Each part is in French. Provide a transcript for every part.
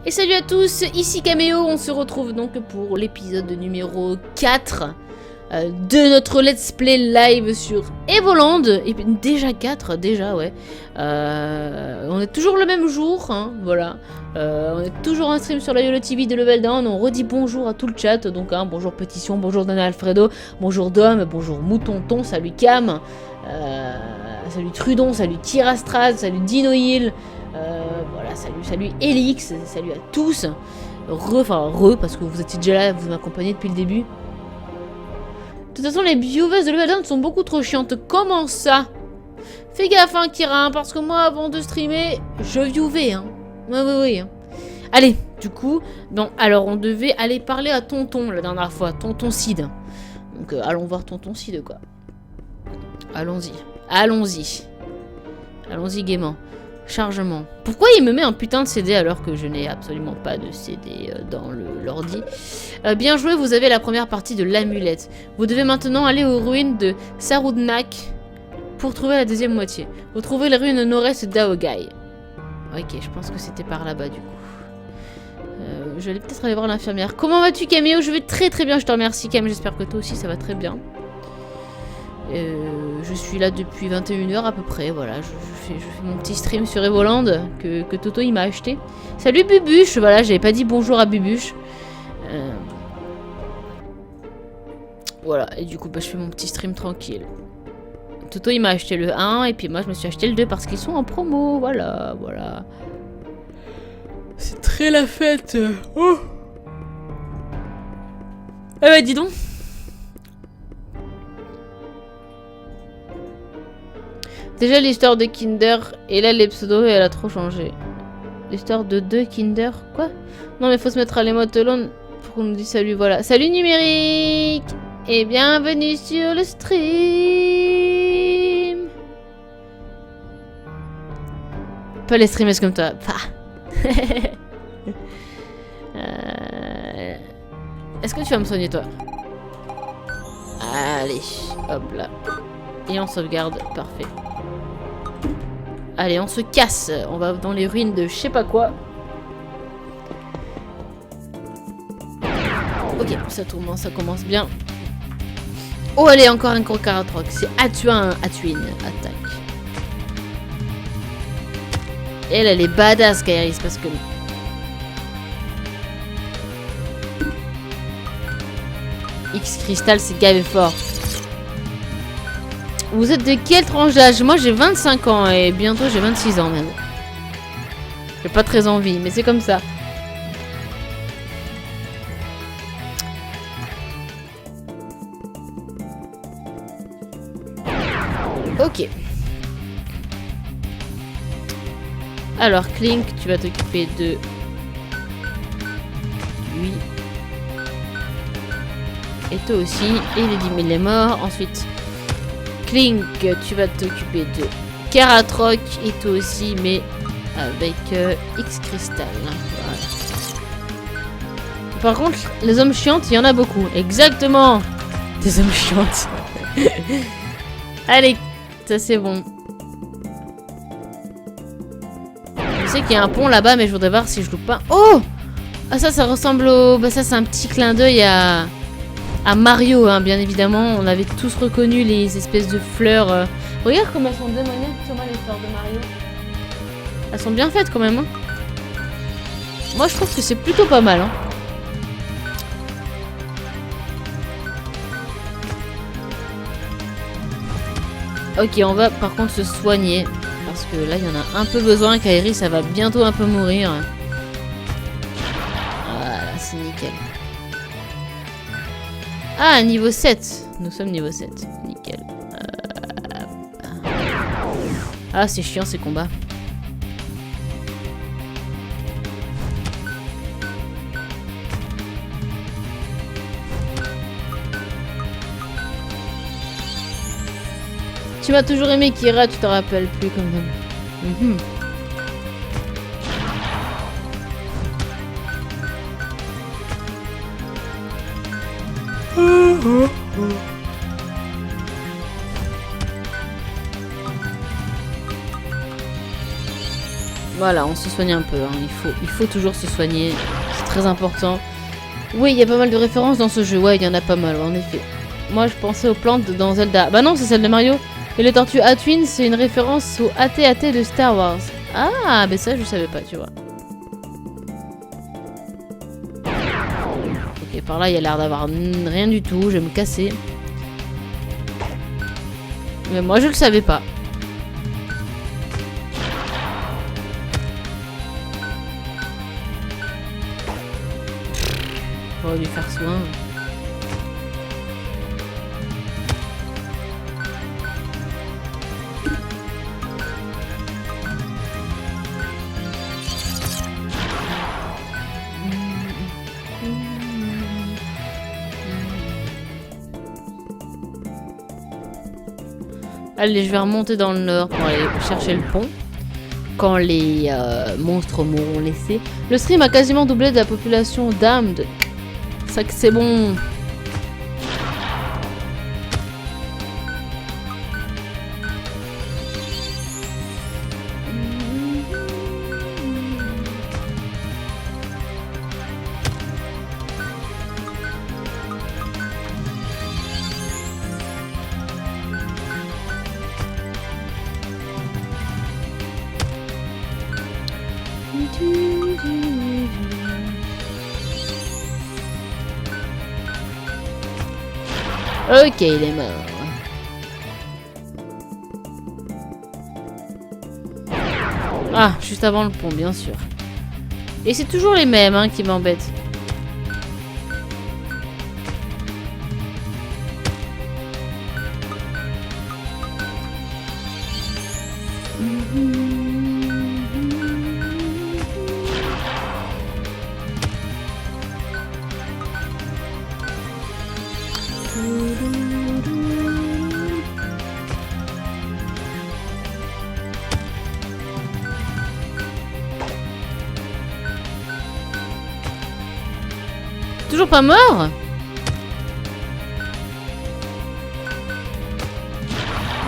Et salut à tous, ici Caméo, on se retrouve donc pour l'épisode numéro 4 de notre let's play live sur Evoland. Et puis déjà 4, déjà ouais. On est toujours le même jour, hein, voilà. On est toujours en stream sur la YOLO TV de Level Down. On redit bonjour à tout le chat, donc hein, bonjour Pétition, bonjour Dana Alfredo, bonjour Dom, bonjour Moutonton, salut Cam, salut Trudon, salut Kirastraz, salut Dino Hill. Voilà, salut Elix, salut à tous. Parce que vous étiez déjà là, vous m'accompagnez depuis le début. De toute façon, les viewers de Level Down sont beaucoup trop chiantes. Comment ça? Fais gaffe, hein, Kira, hein, parce que moi, avant de streamer, je viewais, hein. Oui. Hein. Allez, du coup, bon, alors on devait aller parler à Tonton la dernière fois, Tonton Sid. Donc, allons voir Tonton Sid, quoi. Allons-y gaiement. Chargement. Pourquoi il me met un putain de CD alors que je n'ai absolument pas de CD dans l'ordi? Bien joué, vous avez la première partie de l'amulette. Vous devez maintenant aller aux ruines de Sarudnak pour trouver la deuxième moitié. Vous trouvez les ruines nord-est d'Aogai. Ok, je pense que c'était par là-bas du coup. Je vais peut-être aller voir l'infirmière. Comment vas-tu Caméo? Je vais très très bien, je te remercie Cam, j'espère que toi aussi ça va très bien. Je suis là depuis 21h à peu près, voilà, je fais mon petit stream sur Evoland que Toto il m'a acheté. Salut Bubuche, voilà, j'avais pas dit bonjour à Bubuche. Voilà, et du coup bah, je fais mon petit stream tranquille. Toto il m'a acheté le 1 et puis moi je me suis acheté le 2 parce qu'ils sont en promo, voilà. C'est très la fête. Oh. Ah bah dis donc. Déjà l'histoire de Kinder, et là les pseudos, elle a trop changé. L'histoire de 2 Kinder, quoi? Non mais faut se mettre à les modes alone pour qu'on nous dise salut, voilà. Salut numérique! Et bienvenue sur le stream! Pas les streamers comme toi, Est-ce que tu vas me soigner toi? Allez, hop là. Et on sauvegarde, parfait. Allez, on se casse. On va dans les ruines de je sais pas quoi. Ok, ça tourne, ça commence bien. Oh, allez, encore un Karatroc. C'est Atuin, attaque. Elle est badass, Kairis, parce que... X Crystal, c'est gavé fort. Vous êtes de quelle tranche d'âge? Moi j'ai 25 ans et bientôt j'ai 26 ans même. J'ai pas très envie, mais c'est comme ça. Ok. Alors Clink, tu vas t'occuper de lui. Et toi aussi. Et il est 10 000 est mort. Ensuite... Clink, tu vas t'occuper de Karatroc et toi aussi, mais avec X Crystal. Voilà. Par contre, les hommes chiantes, il y en a beaucoup. Exactement. Des hommes chiantes. Allez, ça c'est bon. Je sais qu'il y a un pont là-bas, mais je voudrais voir si je loupe pas. Oh! Ah ça ressemble au... Bah ça c'est un petit clin d'œil à Mario, hein, bien évidemment. On avait tous reconnu les espèces de fleurs. Regarde comme elles sont démoniaques, les fleurs de Mario. Elles sont bien faites quand même. Hein. Moi, je trouve que c'est plutôt pas mal. Hein. Ok, on va par contre se soigner. Parce que là, il y en a un peu besoin. Kairi, ça va bientôt un peu mourir. Voilà, c'est nickel. Ah, niveau 7. Nous sommes niveau 7. Nickel. Ah, c'est chiant ces combats. Tu m'as toujours aimé, Kira, tu te rappelles plus quand même. Voilà, on se soigne un peu. Hein. Il faut toujours se soigner. C'est très important. Oui, il y a pas mal de références dans ce jeu. Ouais, il y en a pas mal, en effet. Moi, je pensais aux plantes dans Zelda. Bah non, c'est celle de Mario. Et les tortues Hatwin, c'est une référence au AT-AT de Star Wars. Ah, mais ça, je savais pas, tu vois. Ok, par là, il y a l'air d'avoir rien du tout. Je vais me casser. Mais moi, je le savais pas. On va lui faire soin. Allez, je vais remonter dans le nord pour aller chercher le pont. Quand les monstres m'auront laissé. Le stream a quasiment doublé de la population Damned. Ça que c'est bon. Ok, il est mort. Ah, juste avant le pont, bien sûr. Et c'est toujours les mêmes hein, qui m'embêtent. Toujours pas mort?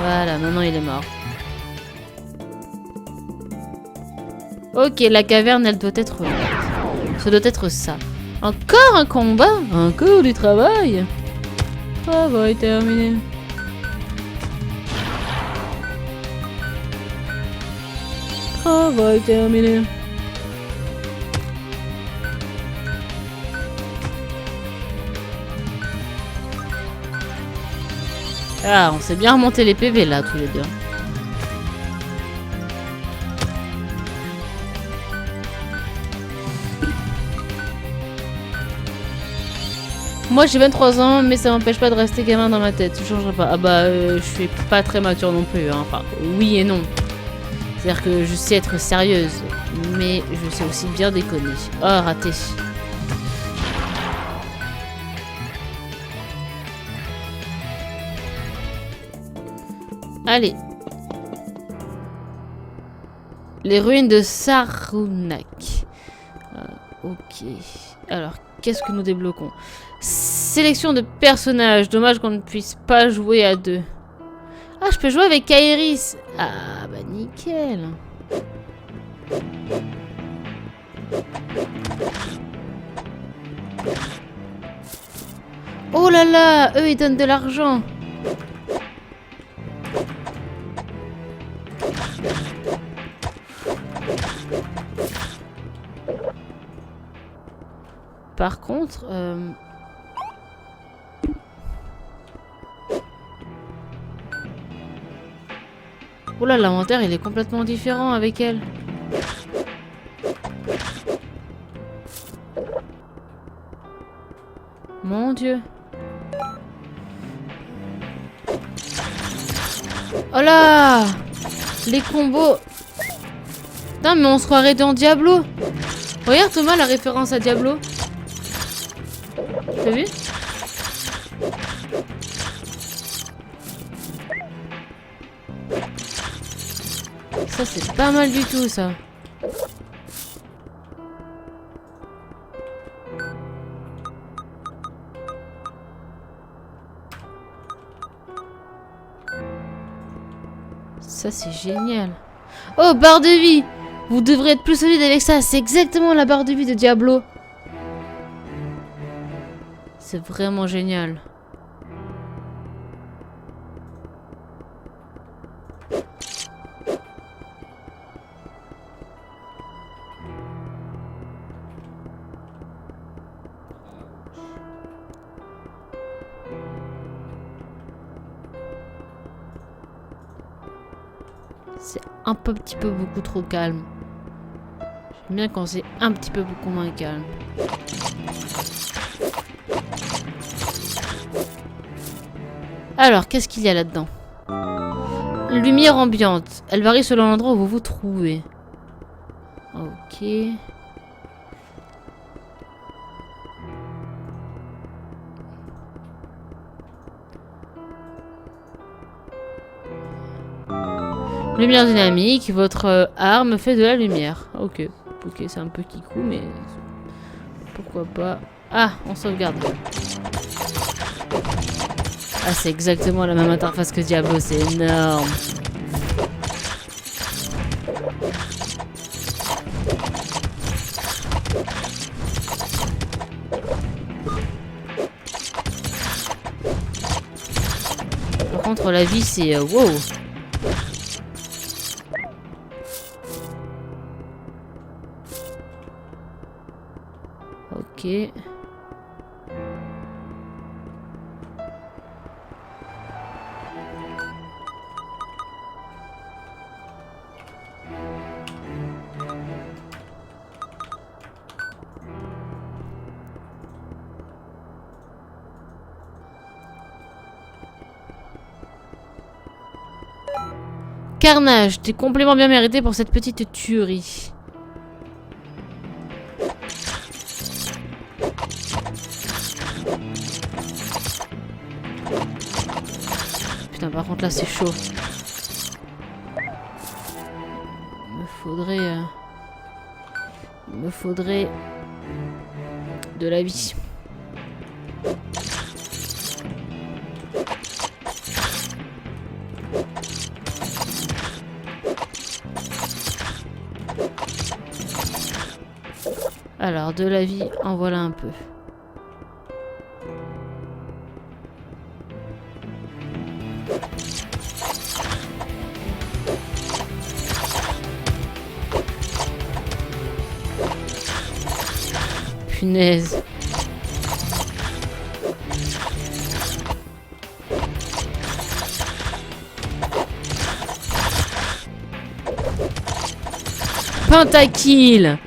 Voilà, maintenant il est mort. Ok, la caverne, elle doit être là. Ça doit être ça. Encore un combat? Encore du travail? Travail terminé. Travail terminé. Ah, on s'est bien remonté les PV là, tous les deux. Moi j'ai 23 ans, mais ça m'empêche pas de rester gamin dans ma tête. Je changerai pas. Ah bah, je suis pas très mature non plus. Hein. Enfin, oui et non. C'est-à-dire que je sais être sérieuse, mais je sais aussi bien déconner. Oh, raté. Allez. Les ruines de Sarunnak. Ok. Alors, qu'est-ce que nous débloquons? Sélection de personnages. Dommage qu'on ne puisse pas jouer à deux. Ah, je peux jouer avec Kaeris. Ah, bah nickel. Oh là là, eux, ils donnent de l'argent. Par contre... Oh là, l'inventaire, il est complètement différent avec elle. Mon Dieu. Oh là! Les combos. Putain, mais on se croirait dans Diablo. Regarde Thomas, la référence à Diablo. T'as vu? Ça, c'est pas mal du tout, ça. Ça, c'est génial. Oh, barre de vie. Vous devrez être plus solide avec ça. C'est exactement la barre de vie de Diablo. C'est vraiment génial. C'est un petit peu beaucoup trop calme. J'aime bien quand c'est un petit peu beaucoup moins calme. Alors, qu'est-ce qu'il y a là-dedans? Lumière ambiante. Elle varie selon l'endroit où vous vous trouvez. Ok. Lumière dynamique, votre arme fait de la lumière. Ok, ok, c'est un petit coup, mais pourquoi pas. Ah, on sauvegarde. Ah, c'est exactement la même interface que Diablo, c'est énorme. Par contre, la vie, c'est wow. Ok. Carnage, tes compléments bien mérités pour cette petite tuerie. Putain, par contre là c'est chaud. Il me faudrait de la vie. Alors, de la vie, en voilà un peu. Punaise. Pentakill.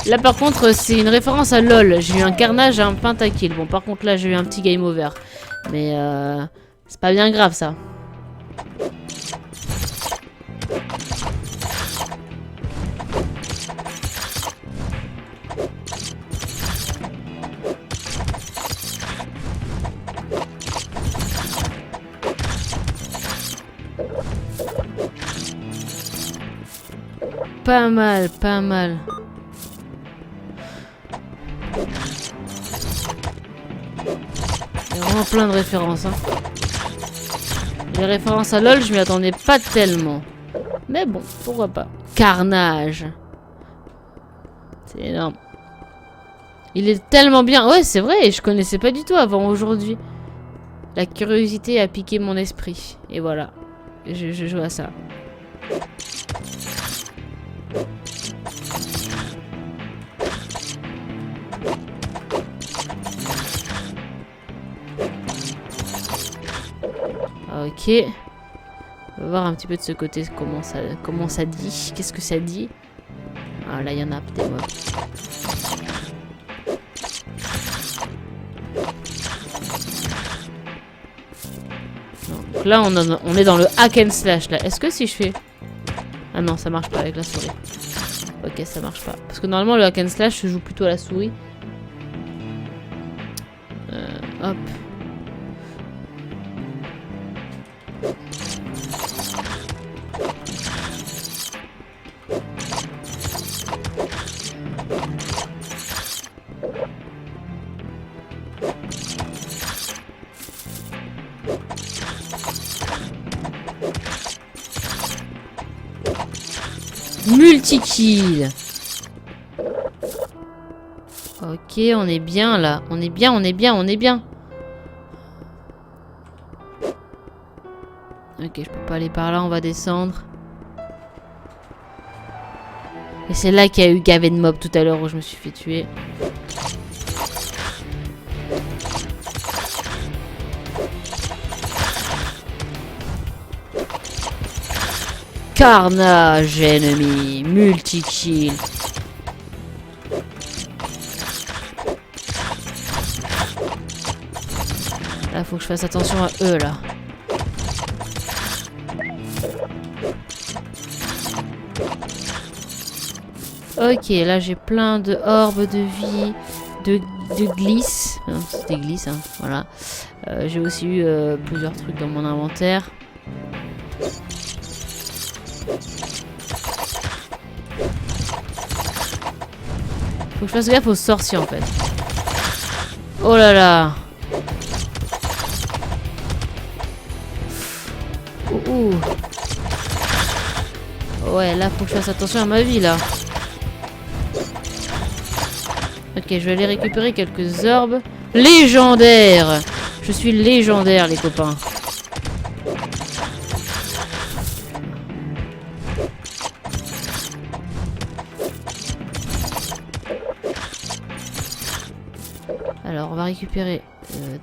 Là par contre c'est une référence à LOL. J'ai eu un carnage et un pentakill. Bon par contre là j'ai eu un petit game over. Mais c'est pas bien grave ça. Pas mal, pas mal. Il y a vraiment plein de références. Hein. Les références à LOL, je m'y attendais pas tellement. Mais bon, pourquoi pas. Carnage. C'est énorme. Il est tellement bien. Ouais, c'est vrai, je connaissais pas du tout avant aujourd'hui. La curiosité a piqué mon esprit. Et voilà. Je joue à ça. Ok. On va voir un petit peu de ce côté comment ça dit. Qu'est-ce que ça dit? Ah là, il y en a des mobs. Donc là, on est dans le hack and slash là. Est-ce que si je fais... Ah non, ça marche pas avec la souris. Ok, ça marche pas. Parce que normalement, le hack and slash se joue plutôt à la souris. Hop. multi-kill. Ok, on est bien là. On est bien, on est bien, on est bien. Ok, je peux pas aller par là, on va descendre. Et c'est là qu'il y a eu Gaven Mob tout à l'heure où je me suis fait tuer. Carnage ennemi, multi-kill. Là, faut que je fasse attention à eux, là. Ok, là, j'ai plein de orbes de vie, de glisse. C'était glisse, hein, voilà. J'ai aussi eu plusieurs trucs dans mon inventaire. Faut que je fasse gaffe aux sorciers, en fait. Oh là là. Ouh. Ouais, là, faut que je fasse attention à ma vie, là. Ok, je vais aller récupérer quelques orbes. Légendaire! Je suis légendaire, les copains. Alors, on va récupérer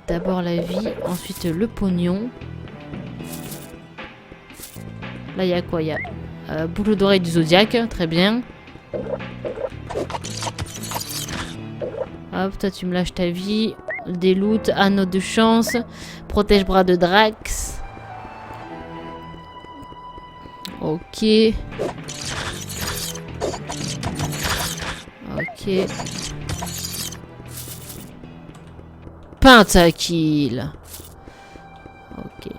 d'abord la vie, ensuite le pognon. Là, il y a quoi? Il y a boucle d'oreille du zodiaque, très bien. Hop, toi tu me lâches ta vie. Des loots, anneau de chance, protège bras de Drax. Ok. Ok. Pentakill. Ok.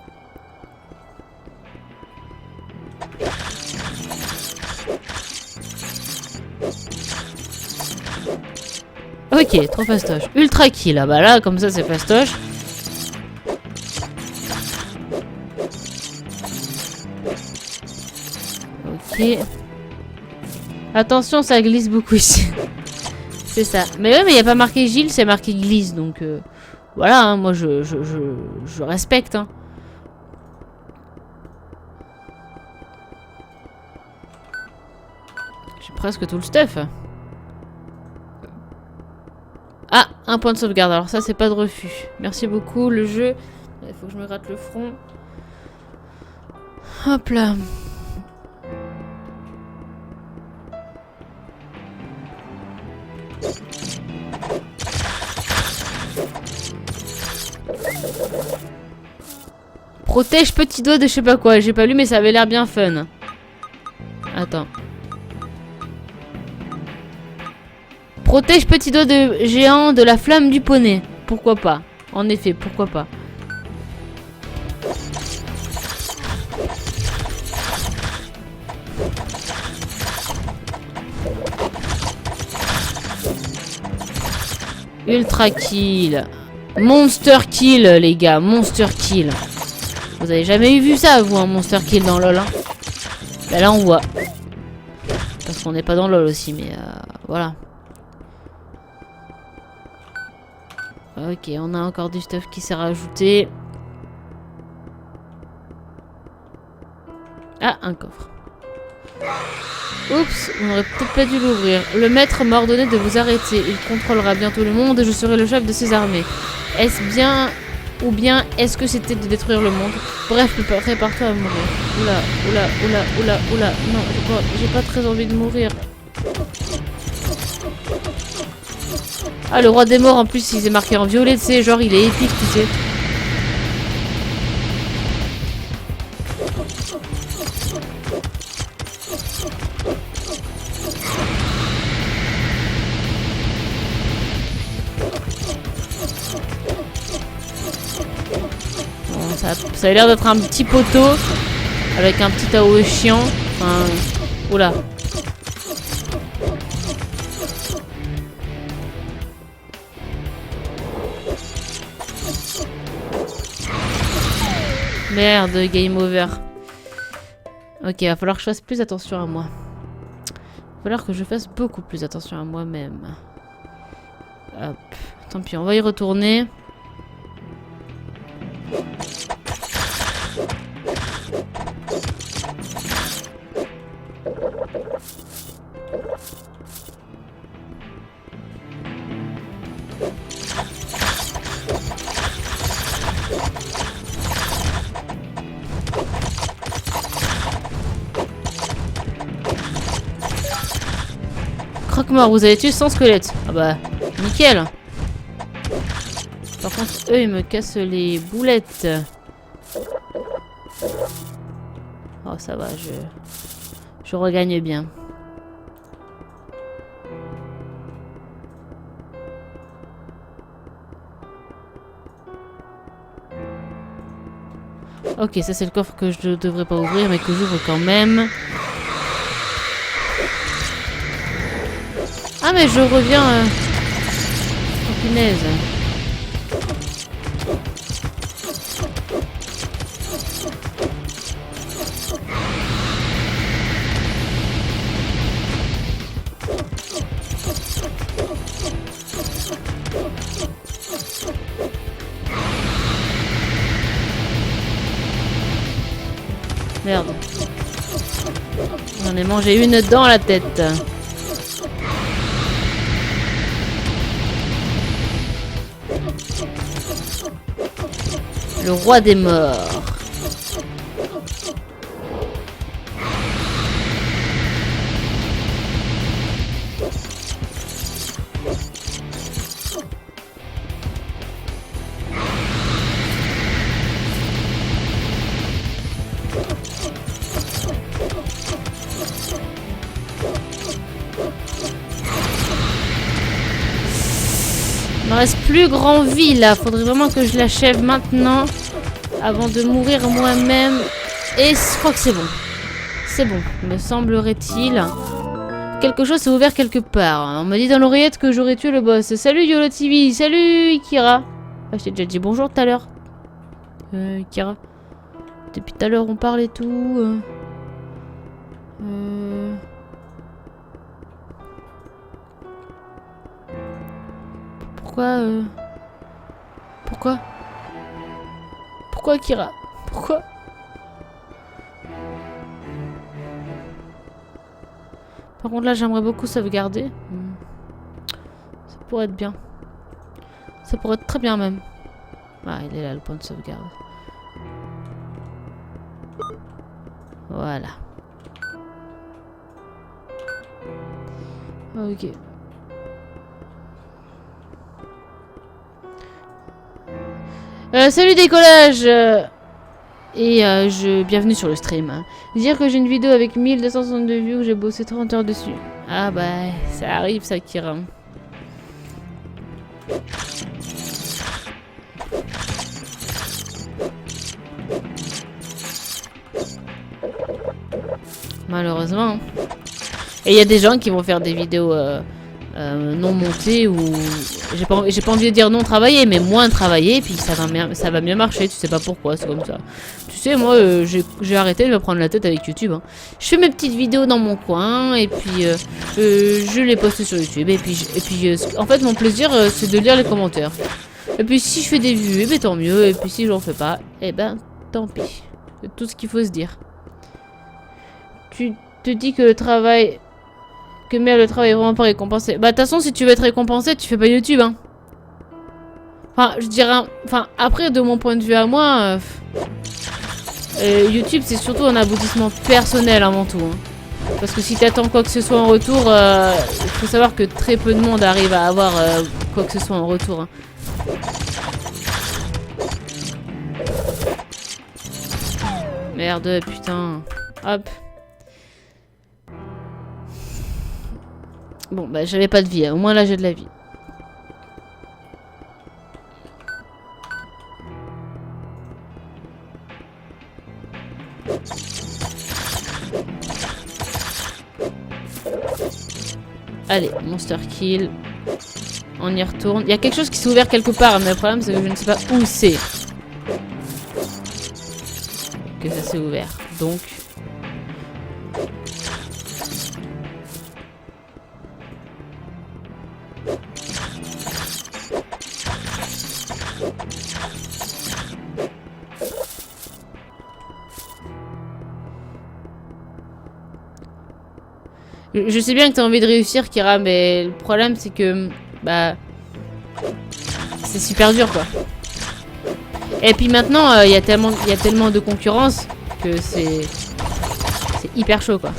Ok, trop fastoche. Ultra kill, ah bah là, comme ça c'est fastoche. Ok. Attention, ça glisse beaucoup ici. C'est ça. Mais ouais, mais il n'y a pas marqué Gilles, c'est marqué glisse, donc voilà, hein, moi je respecte. Hein. J'ai presque tout le stuff. Ah, un point de sauvegarde. Alors ça, c'est pas de refus. Merci beaucoup, le jeu. Il faut que je me gratte le front. Hop là. Protège petit doigt de je sais pas quoi. J'ai pas lu, mais ça avait l'air bien fun. Attends. Protège petit doigt de géant de la flamme du poney. Pourquoi pas? En effet, pourquoi pas? Ultra kill. Monster kill, les gars. Monster kill. Vous avez jamais vu ça, vous, un monster kill dans LoL, hein? Bah là, on voit. Parce qu'on n'est pas dans LoL aussi, mais voilà. Ok, on a encore du stuff qui s'est rajouté. Ah, un coffre. Oups, on aurait peut-être pas dû l'ouvrir. Le maître m'a ordonné de vous arrêter. Il contrôlera bientôt le monde et je serai le chef de ses armées. Est-ce bien... ou bien est-ce que c'était de détruire le monde? Bref, prépare-toi à mourir. Oula, oula, oula, oula, oula. Non, j'ai pas très envie de mourir. Ah, le roi des morts, en plus, il est marqué en violet, tu sais, genre, il est épique, tu sais. Bon, ça a l'air d'être un petit poteau, avec un petit AOE chiant. Enfin, oula. Merde, game over. Ok, va falloir que je fasse plus attention à moi. va falloir que je fasse beaucoup plus attention à moi-même. Hop. Tant pis, on va y retourner. Croque-mort, vous avez tué 100 squelettes. Ah bah, nickel. Par contre, eux, ils me cassent les boulettes. Oh, ça va, je regagne bien. Ok, ça c'est le coffre que je ne devrais pas ouvrir, mais que j'ouvre quand même. Ah mais je reviens... Oh punaise. Merde. J'en ai mangé une dans la tête. Le roi des morts. Il me reste plus grand vie là. Faudrait vraiment que je l'achève maintenant. Avant de mourir moi-même. Et je crois que c'est bon. C'est bon, me semblerait-il. Quelque chose s'est ouvert quelque part. On m'a dit dans l'oreillette que j'aurais tué le boss. Salut YOLO TV. Salut Ikira. Ah, je t'ai déjà dit bonjour tout à l'heure. Ikira. Depuis tout à l'heure on parle et tout. Pourquoi Pourquoi Kira? Pourquoi? Par contre là j'aimerais beaucoup sauvegarder. Ça pourrait être bien. Ça pourrait être très bien même. Ah il est là le point de sauvegarde. Voilà. Ok. Salut décollage bienvenue sur le stream. Dire que j'ai une vidéo avec 1262 views, j'ai bossé 30 heures dessus. Ah bah, ça arrive ça, Kira. Malheureusement. Et il y a des gens qui vont faire des vidéos non montées ou... J'ai pas envie de dire non travaillé, mais moins travaillé, puis ça va mieux marcher, tu sais pas pourquoi, c'est comme ça. Tu sais, moi, j'ai arrêté de me prendre la tête avec YouTube. Hein. Je fais mes petites vidéos dans mon coin, et puis je les poste sur YouTube, et puis en fait, mon plaisir, c'est de lire les commentaires. Et puis si je fais des vues, eh ben, tant mieux, et puis si j'en fais pas, eh ben, tant pis. C'est tout ce qu'il faut se dire. Tu te dis que le travail... Que merde, le travail est vraiment pas récompensé. Bah, de toute façon, si tu veux être récompensé, tu fais pas YouTube, hein. Enfin, je dirais... Enfin, après, de mon point de vue à moi... YouTube, c'est surtout un aboutissement personnel avant tout. Hein. Parce que si t'attends quoi que ce soit en retour, il faut savoir que très peu de monde arrive à avoir quoi que ce soit en retour. Hein. Merde, putain. Hop. Bon, bah j'avais pas de vie, hein. Au moins là j'ai de la vie. Allez, monster kill. On y retourne. Il y a quelque chose qui s'est ouvert quelque part, mais le problème c'est que je ne sais pas où c'est. Que ça s'est ouvert. Donc... Je sais bien que t'as envie de réussir, Kira, mais le problème, c'est que... Bah... C'est super dur, quoi. Et puis maintenant, il y a tellement de concurrence que c'est hyper chaud, quoi.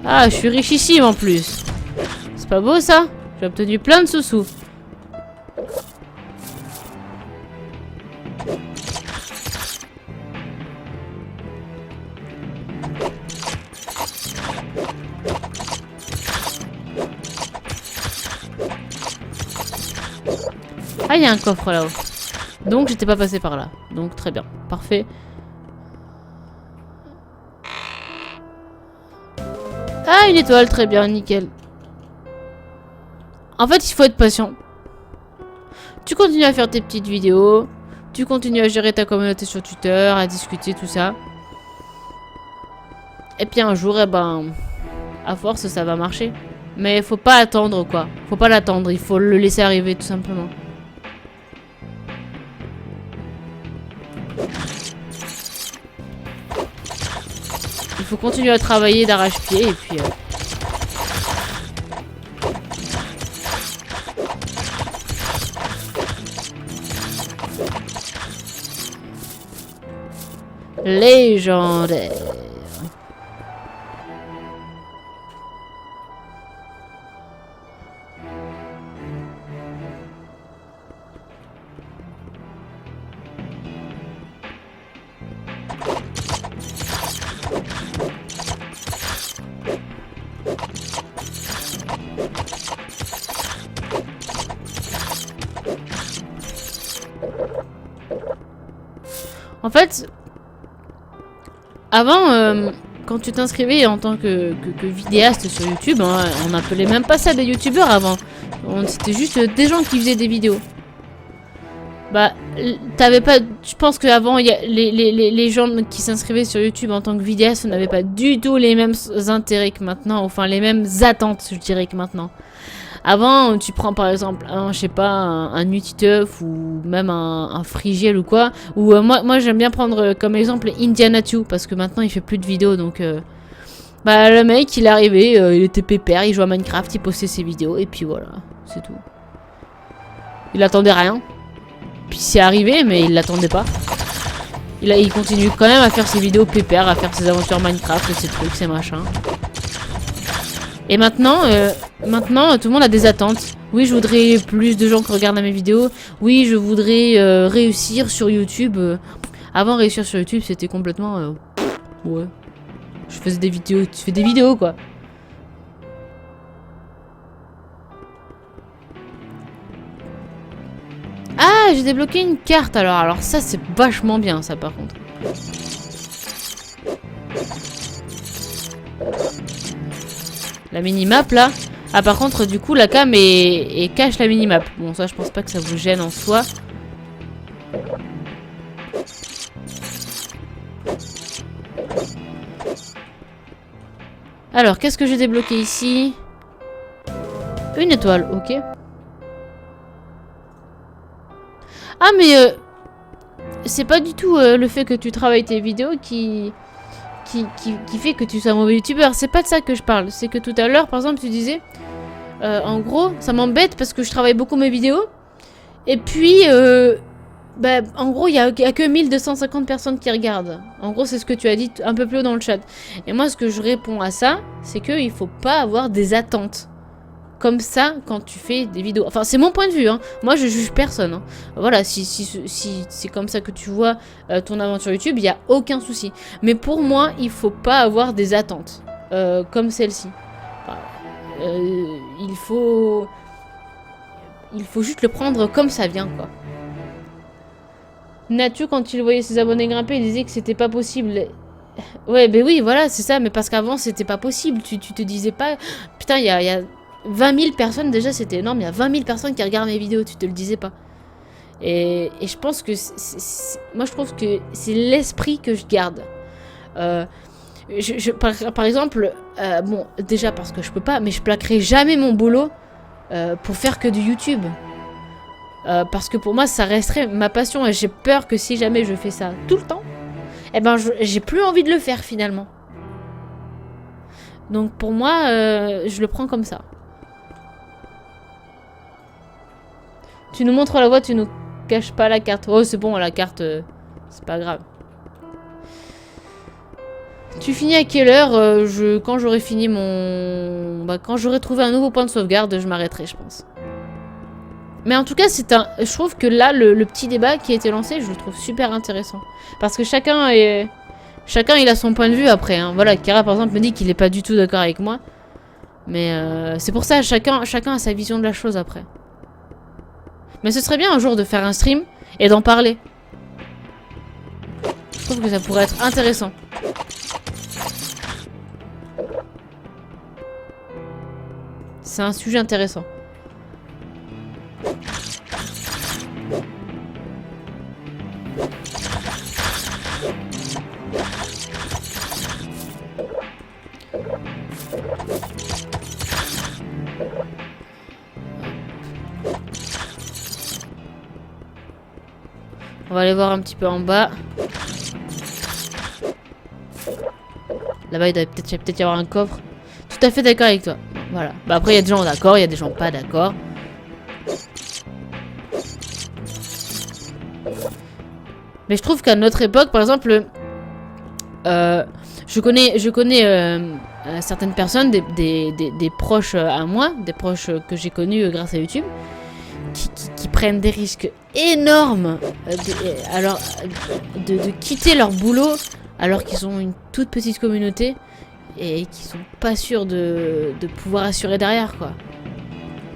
Ah, je suis richissime en plus. C'est pas beau ça? J'ai obtenu plein de sous-sous. Ah, il y a un coffre là-haut. Donc, j'étais pas passé par là. Donc, très bien. Parfait. Ah, une étoile, très bien, nickel. En fait, il faut être patient. Tu continues à faire tes petites vidéos. Tu continues à gérer ta communauté sur Twitter, à discuter, tout ça. Et puis un jour, eh ben, à force, ça va marcher. Mais faut pas attendre, quoi. Faut pas l'attendre, il faut le laisser arriver, tout simplement. Il faut continuer à travailler d'arrache-pied et puis... Légendaire. En fait, avant, quand tu t'inscrivais en tant que vidéaste sur YouTube, hein, on n'appelait même pas ça des youtubeurs avant. C'était juste des gens qui faisaient des vidéos. Bah, t'avais pas... Je pense qu'avant, les gens qui s'inscrivaient sur YouTube en tant que vidéaste n'avaient pas du tout les mêmes intérêts que maintenant. Enfin, les mêmes attentes, je dirais, que maintenant. Avant, tu prends par exemple, je sais pas, un Utiteuf ou même un Frigiel ou quoi. Ou moi j'aime bien prendre comme exemple Indianatiu parce que maintenant il fait plus de vidéos donc... bah le mec il est arrivé, il était pépère, il jouait à Minecraft, il postait ses vidéos et puis voilà, c'est tout. Il attendait rien. Puis c'est arrivé mais il l'attendait pas. Il continue quand même à faire ses vidéos pépère, à faire ses aventures Minecraft, ses trucs, ses machins. Et maintenant, tout le monde a des attentes. Oui, je voudrais plus de gens qui regardent mes vidéos. Oui, je voudrais réussir sur YouTube. Avant, réussir sur YouTube, c'était complètement... ouais. Je faisais des vidéos. Tu fais des vidéos, quoi. Ah, j'ai débloqué une carte, alors. Alors ça, c'est vachement bien, ça, par contre. La minimap là. Ah par contre du coup la cam est cache la minimap. Bon ça je pense pas que ça vous gêne en soi. Alors qu'est-ce que j'ai débloqué ici? Une étoile, ok. Ah mais c'est pas du tout le fait que tu travailles tes vidéos qui fait que tu sois un mauvais youtubeur. C'est pas de ça que je parle. C'est que tout à l'heure, par exemple, tu disais... en gros, ça m'embête parce que je travaille beaucoup mes vidéos. Et puis, bah, en gros, il y a que 1250 personnes qui regardent. En gros, c'est ce que tu as dit un peu plus haut dans le chat. Et moi, ce que je réponds à ça, c'est qu'il faut pas avoir des attentes. Comme ça, quand tu fais des vidéos. Enfin, c'est mon point de vue, hein. Moi, je juge personne. Hein. Voilà, si c'est comme ça que tu vois ton aventure YouTube, il n'y a aucun souci. Mais pour moi, il faut pas avoir des attentes comme celle-ci. Enfin, il faut juste le prendre comme ça vient, quoi. Natu, quand il voyait ses abonnés grimper, il disait que c'était pas possible. Ouais, ben oui, voilà, c'est ça. Mais parce qu'avant, c'était pas possible. Tu te disais pas... Putain, il y a 20 000 personnes, déjà, c'était énorme. Il y a 20 000 personnes qui regardent mes vidéos, tu te le disais pas. Et je pense que moi je trouve que c'est l'esprit que je garde. Par exemple, bon, déjà parce que je peux pas, mais je plaquerai jamais mon boulot pour faire que du YouTube. Parce que pour moi, ça resterait ma passion et j'ai peur que si jamais je fais ça tout le temps, eh ben, j'ai plus envie de le faire finalement. Donc pour moi, je le prends comme ça. Tu nous montres la voie, tu nous caches pas la carte. Oh, c'est bon, la carte, c'est pas grave. Tu finis à quelle heure? Quand j'aurai fini mon... Bah, quand j'aurai trouvé un nouveau point de sauvegarde, je m'arrêterai, je pense. Mais en tout cas, je trouve que là, le petit débat qui a été lancé, je le trouve super intéressant. Parce que chacun, il a son point de vue après. Hein. Voilà, Kira, par exemple, me dit qu'il est pas du tout d'accord avec moi. Mais c'est pour ça, chacun a sa vision de la chose après. Mais ce serait bien un jour de faire un stream et d'en parler. Je trouve que ça pourrait être intéressant. C'est un sujet intéressant. On va aller voir un petit peu en bas. Là-bas, il doit peut-être y avoir un coffre. Tout à fait d'accord avec toi. Voilà. Bah après, il y a des gens d'accord, il y a des gens pas d'accord. Mais je trouve qu'à notre époque, par exemple, je connais certaines personnes, des proches à moi, des proches que j'ai connus grâce à YouTube, qui prennent des risques énormes de quitter leur boulot alors qu'ils ont une toute petite communauté et qui sont pas sûrs de pouvoir assurer derrière, quoi.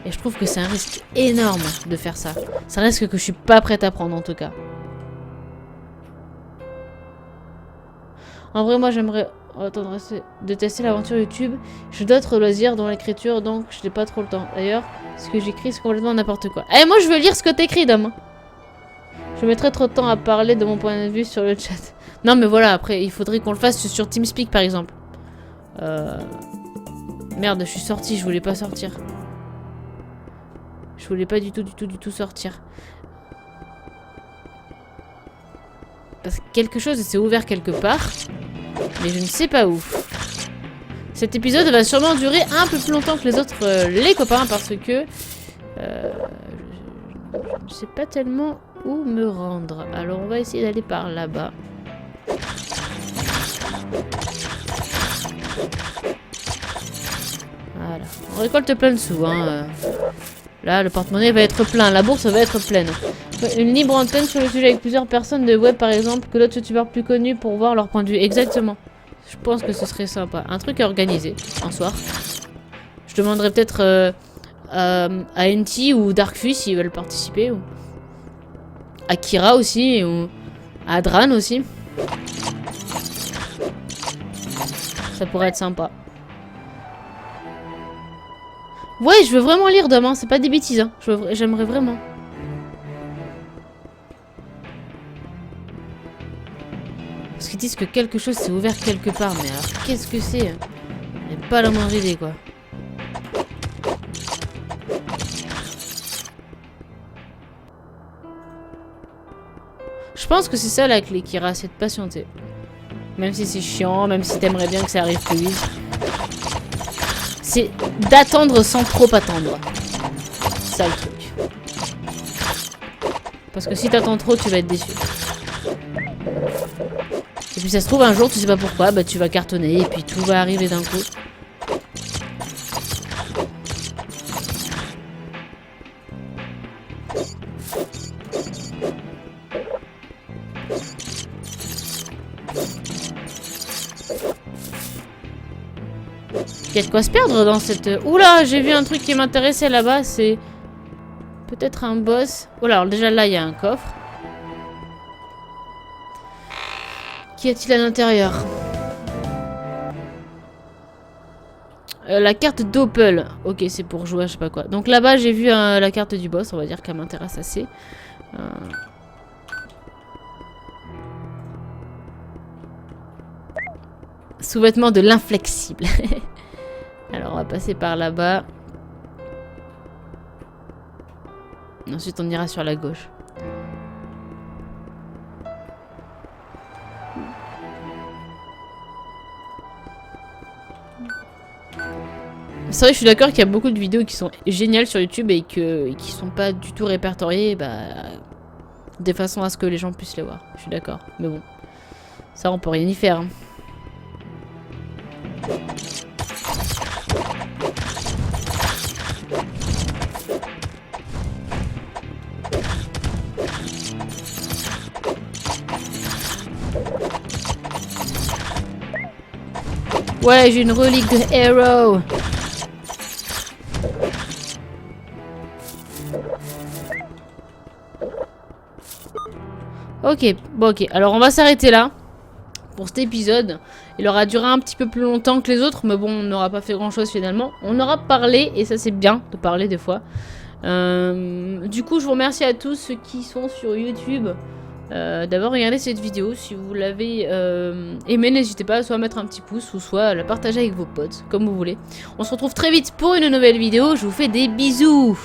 Et je trouve que c'est un risque énorme de faire ça. C'est un risque que je suis pas prête à prendre en tout cas. En vrai, moi j'aimerais de tester l'aventure YouTube. J'ai d'autres loisirs dans l'écriture, donc je n'ai pas trop le temps. D'ailleurs, ce que j'écris, c'est complètement n'importe quoi. Eh, moi je veux lire ce que t'écris, dame. Je mettrais trop de temps à parler de mon point de vue sur le chat. Non, mais voilà, après, il faudrait qu'on le fasse sur TeamSpeak, par exemple. Merde, je suis sortie, je voulais pas sortir. Je voulais pas du tout sortir. Parce que quelque chose s'est ouvert quelque part. Mais je ne sais pas où. Cet épisode va sûrement durer un peu plus longtemps que les autres, les copains, parce que... je ne sais pas tellement où me rendre. Alors on va essayer d'aller par là-bas. Voilà. On récolte plein de sous, hein. Là, le porte-monnaie va être plein. La bourse va être pleine. Une libre antenne sur le sujet avec plusieurs personnes de web, par exemple, que d'autres youtubeurs plus connus pour voir leur point de vue. Exactement. Je pense que ce serait sympa. Un truc à organiser, un soir. Je demanderai peut-être à NT ou Darkfus s'ils veulent participer. Ou à Kira aussi. Ou à Adran aussi. Ça pourrait être sympa. Ouais, je veux vraiment lire demain. C'est pas des bêtises. Hein. J'aimerais vraiment. Parce qu'ils disent que quelque chose s'est ouvert quelque part. Mais alors, qu'est-ce que c'est? J'ai pas la moindre idée, quoi. Je pense que c'est ça la clé, Kira, c'est de patienter. Même si c'est chiant, même si t'aimerais bien que ça arrive plus vite. C'est d'attendre sans trop attendre. C'est ça le truc. Parce que si t'attends trop, tu vas être déçu. Et puis ça se trouve un jour, tu sais pas pourquoi, bah tu vas cartonner et puis tout va arriver d'un coup. Il y a de quoi se perdre dans cette... Oula, j'ai vu un truc qui m'intéressait là-bas, c'est... Peut-être un boss. Oula, alors déjà là, il y a un coffre. Qu'y a-t-il à l'intérieur? La carte d'Opel. Ok, c'est pour jouer à je sais pas quoi. Donc là-bas, j'ai vu la carte du boss, on va dire qu'elle m'intéresse assez. Sous-vêtements de l'inflexible. Alors, on va passer par là-bas. Ensuite, on ira sur la gauche. C'est vrai, je suis d'accord qu'il y a beaucoup de vidéos qui sont géniales sur YouTube et qui sont pas du tout répertoriées, de façon à ce que les gens puissent les voir. Je suis d'accord. Mais bon, ça, on peut rien y faire. Hein. Ouais, j'ai une relique de Hero. Ok, bon ok, alors on va s'arrêter là pour cet épisode. Il aura duré un petit peu plus longtemps que les autres, mais bon, on n'aura pas fait grand chose finalement. On aura parlé, et ça c'est bien de parler des fois. Du coup, je vous remercie à tous ceux qui sont sur YouTube d'avoir regardé cette vidéo. Si vous l'avez aimé, n'hésitez pas à soit mettre un petit pouce ou soit à la partager avec vos potes, comme vous voulez. On se retrouve très vite pour une nouvelle vidéo. Je vous fais des bisous.